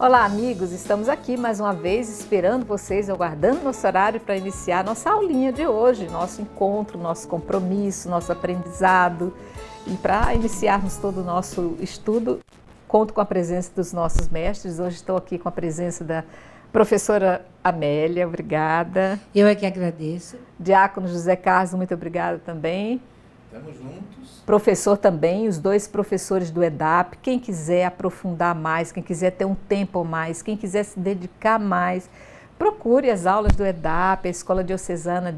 Olá, amigos! Estamos aqui mais uma vez esperando vocês, aguardando nosso horário para iniciar nossa aulinha de hoje, nosso encontro, nosso compromisso, nosso aprendizado. E para iniciarmos todo o nosso estudo, conto com a presença dos nossos mestres. Hoje estou aqui com a presença da professora Amélia, obrigada. Eu é que agradeço. Diácono José Carlos, muito obrigada também. Estamos juntos. Professor também, os dois professores do EDAP. Quem quiser aprofundar mais, quem quiser ter um tempo a mais, quem quiser se dedicar mais, procure as aulas do EDAP, a Escola Diocesana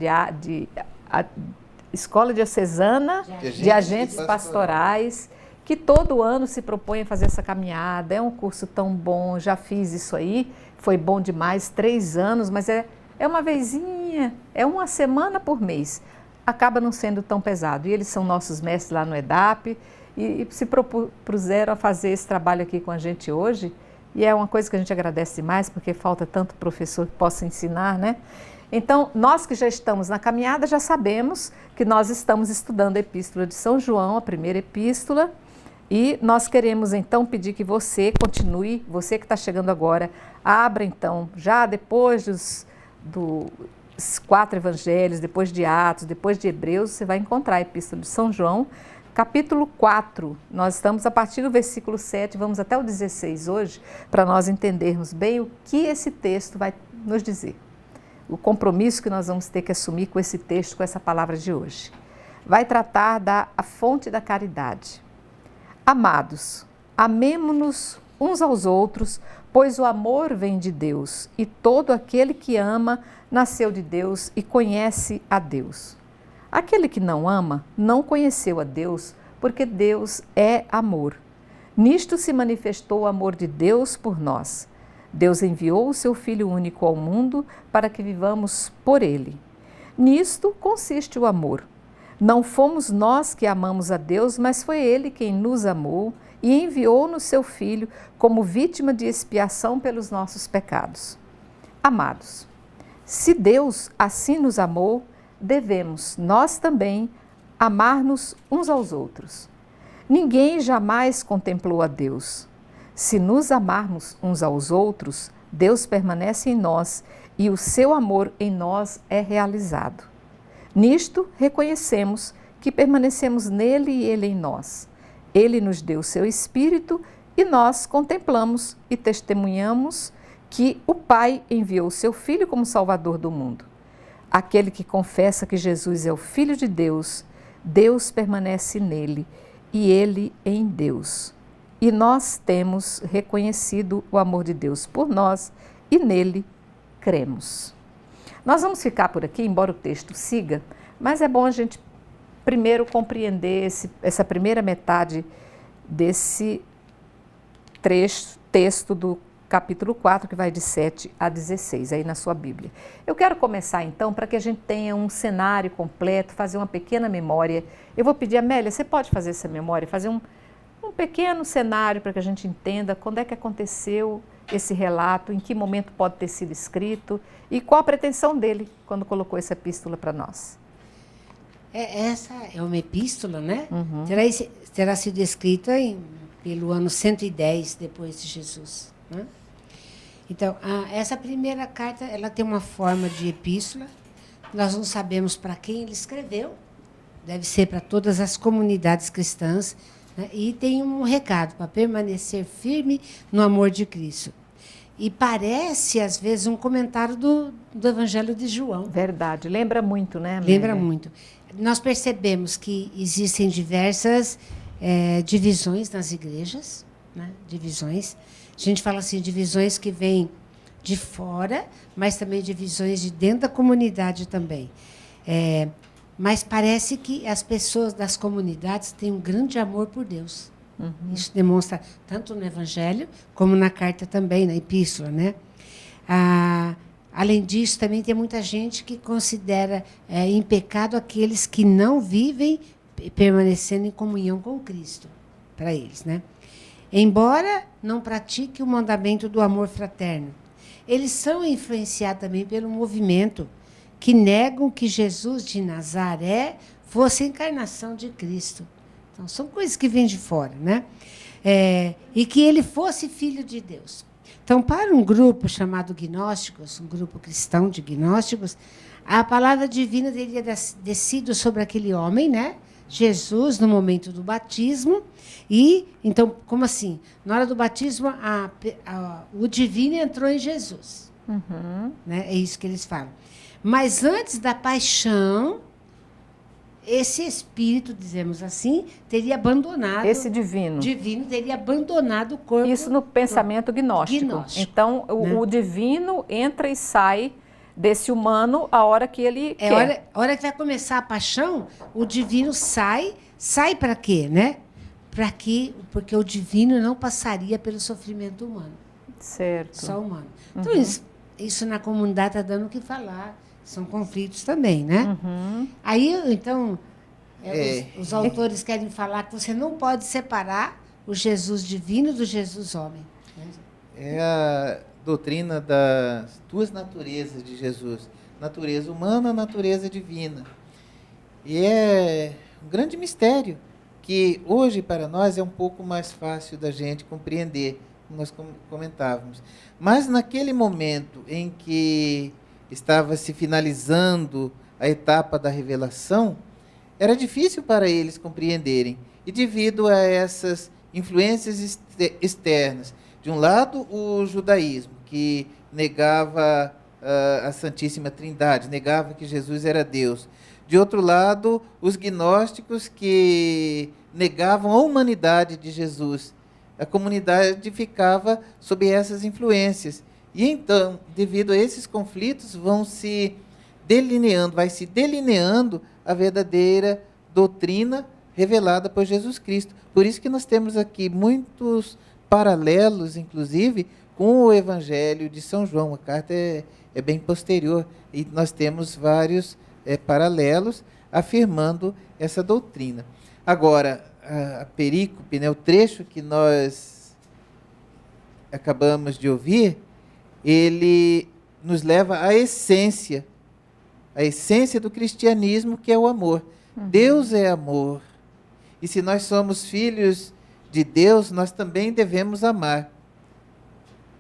Escola Diocesana de Agentes Pastorais, que todo ano se propõe a fazer essa caminhada. É um curso tão bom, já fiz isso aí, foi bom demais, 3 anos, mas é uma vezinha, é uma semana por mês. Acaba não sendo tão pesado. E eles são nossos mestres lá no EDAP e se propuseram a fazer esse trabalho aqui com a gente hoje. E é uma coisa que a gente agradece demais, porque falta tanto professor que possa ensinar, né? Então, nós que já estamos na caminhada, já sabemos que nós estamos estudando a Epístola de São João, a primeira epístola, e nós queremos então pedir que você continue, você que está chegando agora, abra então, já depois dos 4 evangelhos, depois de Atos, depois de Hebreus, você vai encontrar a Epístola de São João, capítulo 4. Nós estamos a partir do versículo 7, vamos até o 16 hoje, para nós entendermos bem o que esse texto vai nos dizer. O compromisso que nós vamos ter que assumir com esse texto, com essa palavra de hoje. Vai tratar da fonte da caridade. Amados, amemo-nos uns aos outros, pois o amor vem de Deus, e todo aquele que ama nasceu de Deus e conhece a Deus. Aquele que não ama não conheceu a Deus, porque Deus é amor. Nisto se manifestou o amor de Deus por nós. Deus enviou o seu Filho único ao mundo para que vivamos por ele. Nisto consiste o amor. Não fomos nós que amamos a Deus, mas foi ele quem nos amou e enviou-nos seu Filho como vítima de expiação pelos nossos pecados. Amados, se Deus assim nos amou, devemos nós também amar-nos uns aos outros. Ninguém jamais contemplou a Deus. Se nos amarmos uns aos outros, Deus permanece em nós e o seu amor em nós é realizado. Nisto reconhecemos que permanecemos nele e ele em nós. Ele nos deu o seu Espírito e nós contemplamos e testemunhamos que o Pai enviou o seu Filho como Salvador do mundo. Aquele que confessa que Jesus é o Filho de Deus, Deus permanece nele e ele em Deus. E nós temos reconhecido o amor de Deus por nós e nele cremos. Nós vamos ficar por aqui, embora o texto siga, mas é bom a gente primeiro compreender essa primeira metade desse texto do capítulo 4, que vai de 7 a 16, aí na sua Bíblia. Eu quero começar então, para que a gente tenha um cenário completo, fazer uma pequena memória. Eu vou pedir, Amélia, você pode fazer essa memória, fazer um pequeno cenário para que a gente entenda quando é que aconteceu esse relato, em que momento pode ter sido escrito e qual a pretensão dele quando colocou essa epístola para nós. Essa é uma epístola, né? Uhum. Terá sido escrita pelo ano 110 depois de Jesus, né? Então, essa primeira carta, ela tem uma forma de epístola. Nós não sabemos para quem ele escreveu. Deve ser para todas as comunidades cristãs, né? E tem um recado para permanecer firme no amor de Cristo. E parece, às vezes, um comentário do Evangelho de João. Verdade. Lembra muito, né, Amélia? Lembra muito. Nós percebemos que existem diversas divisões nas igrejas, né? Divisões. A gente fala assim, divisões que vêm de fora, mas também divisões de dentro da comunidade também. Mas parece que as pessoas das comunidades têm um grande amor por Deus. Uhum. Isso demonstra tanto no Evangelho como na carta também, na epístola, né? Além disso, também tem muita gente que considera em pecado aqueles que não vivem permanecendo em comunhão com Cristo, para eles, né? Embora não pratique o mandamento do amor fraterno, eles são influenciados também pelo movimento que negam que Jesus de Nazaré fosse a encarnação de Cristo. Então, são coisas que vêm de fora, né? E que ele fosse filho de Deus. Então, para um grupo chamado gnósticos, um grupo cristão de gnósticos, a palavra divina teria descido sobre aquele homem, né? Jesus, no momento do batismo. E, então, como assim? Na hora do batismo, o divino entrou em Jesus. Né? É isso que eles falam. Mas antes da paixão, esse espírito, dizemos assim, teria abandonado... Esse divino. Divino teria abandonado o corpo... Isso no pensamento gnóstico. Então, o divino entra e sai desse humano a hora que ele quer. A hora que vai começar a paixão, o divino sai para quê, né? Porque o divino não passaria pelo sofrimento humano. Certo. Só humano. Então, isso na comunidade está dando o que falar. São conflitos também, né? Aí, então, os autores querem falar que você não pode separar o Jesus divino do Jesus homem. É a doutrina das duas naturezas de Jesus. Natureza humana, natureza divina. E é um grande mistério que hoje para nós é um pouco mais fácil da gente compreender, como nós comentávamos. Mas naquele momento em que estava se finalizando a etapa da revelação, era difícil para eles compreenderem. E devido a essas influências externas, de um lado o judaísmo, que negava a Santíssima Trindade, negava que Jesus era Deus. De outro lado, os gnósticos, que negavam a humanidade de Jesus. A comunidade ficava sob essas influências. E então, devido a esses conflitos, vai se delineando a verdadeira doutrina revelada por Jesus Cristo. Por isso que nós temos aqui muitos paralelos, inclusive, com o Evangelho de São João. A carta é bem posterior e nós temos vários paralelos afirmando essa doutrina. Agora, a perícope, né, o trecho que nós acabamos de ouvir, ele nos leva à essência do cristianismo, que é o amor. Deus é amor. E se nós somos filhos de Deus, nós também devemos amar.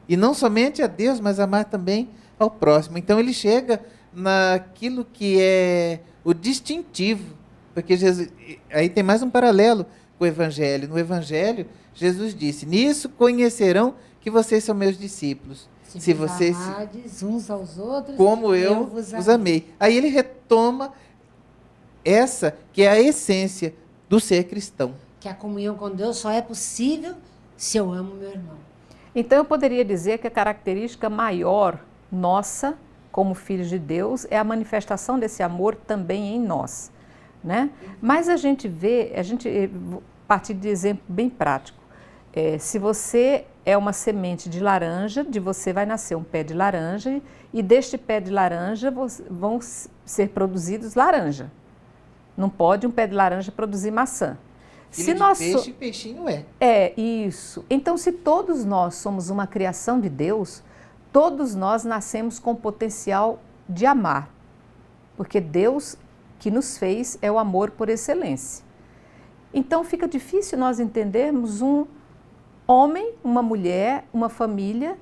E não somente a Deus, mas amar também ao próximo. Então ele chega naquilo que é o distintivo, porque Jesus, aí tem mais um paralelo com o Evangelho. No Evangelho, Jesus disse: nisso conhecerão que vocês são meus discípulos. Se vocês amardes uns aos outros, como eu vos amei. Aí ele retoma essa que é a essência do ser cristão. Que a comunhão com Deus só é possível se eu amo meu irmão. Então eu poderia dizer que a característica maior nossa, como filhos de Deus, é a manifestação desse amor também em nós, né? Mas a gente partir de exemplo bem prático. Se você é uma semente de laranja, de você vai nascer um pé de laranja e deste pé de laranja vão ser produzidos laranja. Não pode um pé de laranja produzir maçã. Filho de peixe, peixinho é. É, isso. Então, se todos nós somos uma criação de Deus, todos nós nascemos com potencial de amar. Porque Deus que nos fez é o amor por excelência. Então, fica difícil nós entendermos um homem, uma mulher, uma família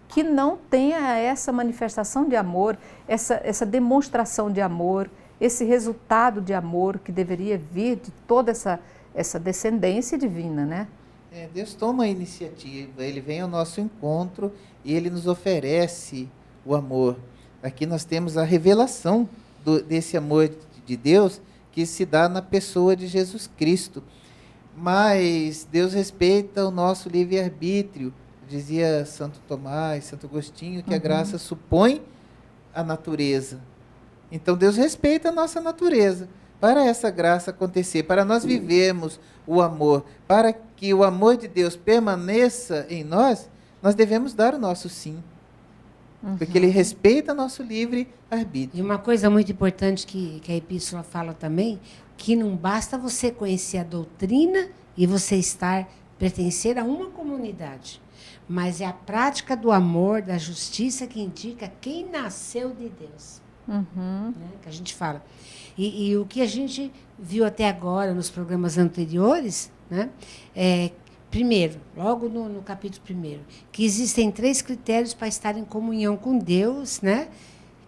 que não tenha essa manifestação de amor, essa demonstração de amor, esse resultado de amor que deveria vir de toda essa descendência divina, né? Deus toma a iniciativa, Ele vem ao nosso encontro e Ele nos oferece o amor. Aqui nós temos a revelação desse amor de Deus que se dá na pessoa de Jesus Cristo. Mas Deus respeita o nosso livre-arbítrio. Dizia Santo Tomás, Santo Agostinho, que a graça supõe a natureza. Então Deus respeita a nossa natureza. Para essa graça acontecer, para nós vivermos o amor, para que o amor de Deus permaneça em nós, nós devemos dar o nosso sim. Porque Ele respeita nosso livre-arbítrio. E uma coisa muito importante que a Epístola fala também, que não basta você conhecer a doutrina e você pertencer a uma comunidade, mas é a prática do amor, da justiça que indica quem nasceu de Deus. Né? Que a gente fala. E o que a gente viu até agora nos programas anteriores, né, primeiro, logo no capítulo 1, que existem 3 critérios para estar em comunhão com Deus, né?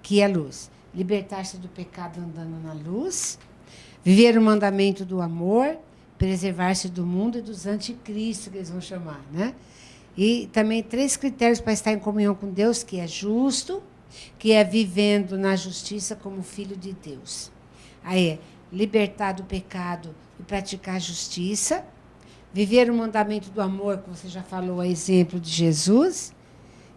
Que é a luz. Libertar-se do pecado andando na luz, viver o mandamento do amor, preservar-se do mundo e dos anticristos, que eles vão chamar, né? E também 3 critérios para estar em comunhão com Deus, que é justo, que é vivendo na justiça como filho de Deus. Aí é libertar do pecado e praticar a justiça, viver o mandamento do amor, que você já falou, a exemplo de Jesus,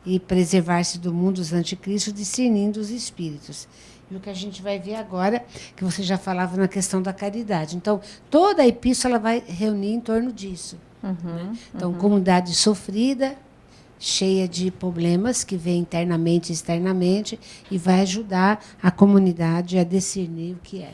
e preservar-se do mundo dos anticristos, discernindo os espíritos. E o que a gente vai ver agora, que você já falava na questão da caridade. Então, toda a epístola vai reunir em torno disso. Né? Então, comunidade sofrida, cheia de problemas, que vem internamente e externamente, e vai ajudar a comunidade a discernir o que é.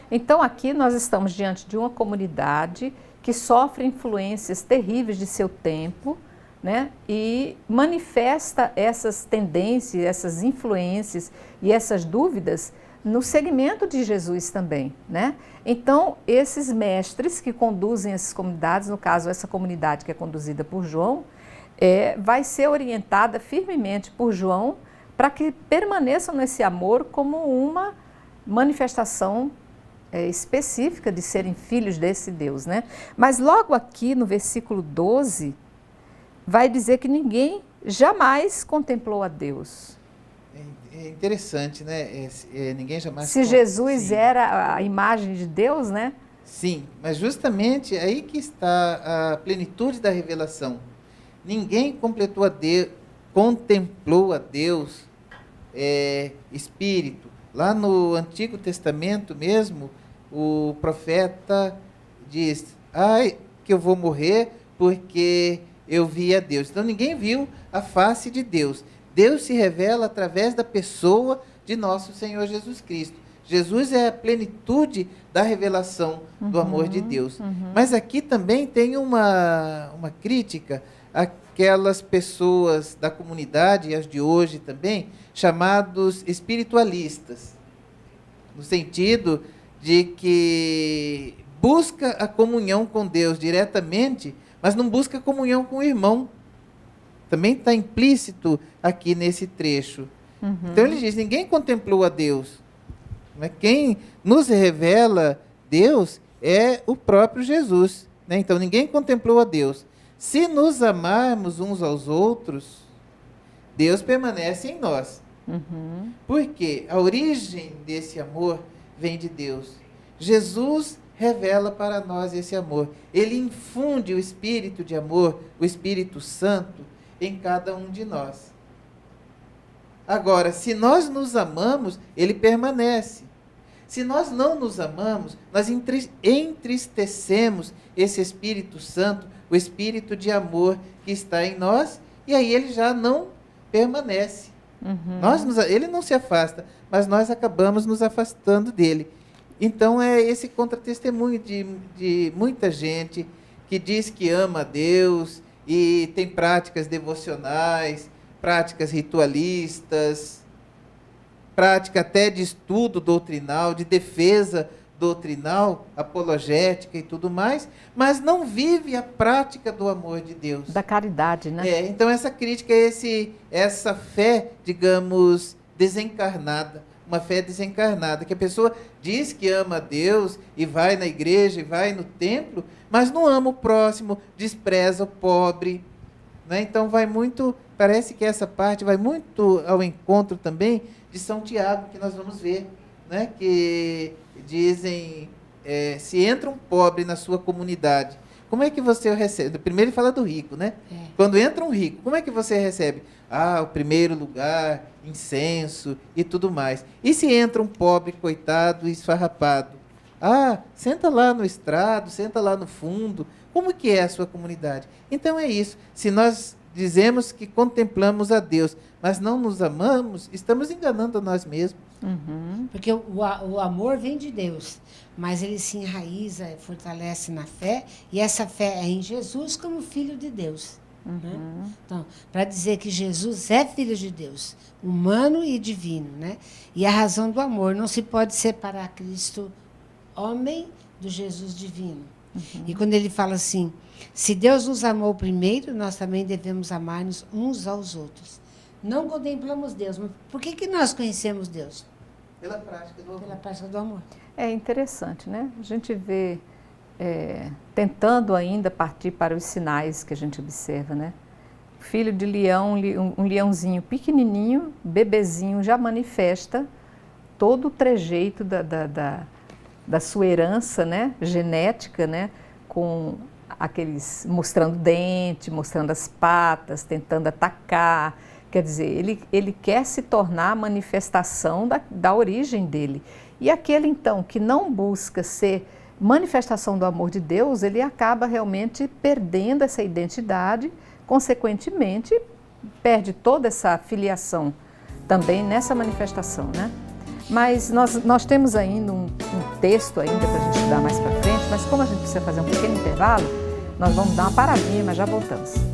Então, aqui nós estamos diante de uma comunidade que sofre influências terríveis de seu tempo, né? E manifesta essas tendências, essas influências e essas dúvidas no segmento de Jesus também, né? Então, esses mestres que conduzem essas comunidades, no caso, essa comunidade que é conduzida por João, vai ser orientada firmemente por João para que permaneçam nesse amor como uma manifestação específica de serem filhos desse Deus, né? Mas logo aqui no versículo 12, vai dizer que ninguém jamais contemplou a Deus. É interessante, né? Ninguém jamais... Se Jesus era a imagem de Deus, né? Sim, mas justamente aí que está a plenitude da revelação. Ninguém contemplou a Deus, Espírito. Lá no Antigo Testamento mesmo, o profeta diz, que eu vou morrer porque eu vi a Deus. Então, ninguém viu a face de Deus. Deus se revela através da pessoa de nosso Senhor Jesus Cristo. Jesus é a plenitude da revelação do amor de Deus. Mas aqui também tem uma crítica àquelas pessoas da comunidade, e as de hoje também, chamados espiritualistas, no sentido de que busca a comunhão com Deus diretamente, mas não busca comunhão com o irmão. Também está implícito aqui nesse trecho. Então ele diz, ninguém contemplou a Deus. Mas quem nos revela Deus é o próprio Jesus, né? Então ninguém contemplou a Deus. Se nos amarmos uns aos outros, Deus permanece em nós. Porque a origem desse amor vem de Deus. Jesus revela para nós esse amor. Ele infunde o espírito de amor, o Espírito Santo, em cada um de nós. Agora, se nós nos amamos, ele permanece. Se nós não nos amamos, nós entristecemos esse Espírito Santo, o Espírito de amor que está em nós, e aí ele já não permanece. Ele não se afasta, mas nós acabamos nos afastando dele. Então, é esse contra-testemunho de muita gente que diz que ama a Deus e tem práticas devocionais, práticas ritualistas, prática até de estudo doutrinal, de defesa doutrinal, apologética e tudo mais, mas não vive a prática do amor de Deus. Da caridade, né? Então essa crítica é essa fé, digamos, desencarnada, uma fé desencarnada, que a pessoa diz que ama a Deus e vai na igreja e vai no templo, mas não ama o próximo, despreza o pobre, né? Então parece que essa parte vai muito ao encontro também de São Tiago, que nós vamos ver, né? Que dizem, se entra um pobre na sua comunidade, como é que você o recebe? Primeiro ele fala do rico, né? Quando entra um rico, como é que você recebe? O primeiro lugar, incenso e tudo mais. E se entra um pobre, coitado, esfarrapado? Senta lá no estrado, senta lá no fundo. Como que é a sua comunidade? Então é isso. Se nós dizemos que contemplamos a Deus, mas não nos amamos, estamos enganando a nós mesmos. Porque o amor vem de Deus, mas ele se enraiza, fortalece na fé, e essa fé é em Jesus como Filho de Deus. Né? Então, para dizer que Jesus é Filho de Deus, humano e divino, né? E a razão do amor, não se pode separar Cristo homem do Jesus divino. E quando ele fala assim, se Deus nos amou primeiro, nós também devemos amar-nos uns aos outros. Não contemplamos Deus, mas por que nós conhecemos Deus? Pela prática do amor. Pela prática do amor. É interessante, né? A gente vê, tentando ainda partir para os sinais que a gente observa, né? Filho de leão, um leãozinho pequenininho, bebezinho, já manifesta todo o trejeito da sua herança, né? Genética, né? Com aqueles, mostrando dente, mostrando as patas, tentando atacar. Quer dizer, ele quer se tornar a manifestação da origem dele. E aquele, então, que não busca ser manifestação do amor de Deus, ele acaba realmente perdendo essa identidade, consequentemente, perde toda essa filiação também nessa manifestação, né? Mas nós temos ainda um texto ainda para a gente estudar mais para frente, mas como a gente precisa fazer um pequeno intervalo, nós vamos dar uma paradinha, mas já voltamos.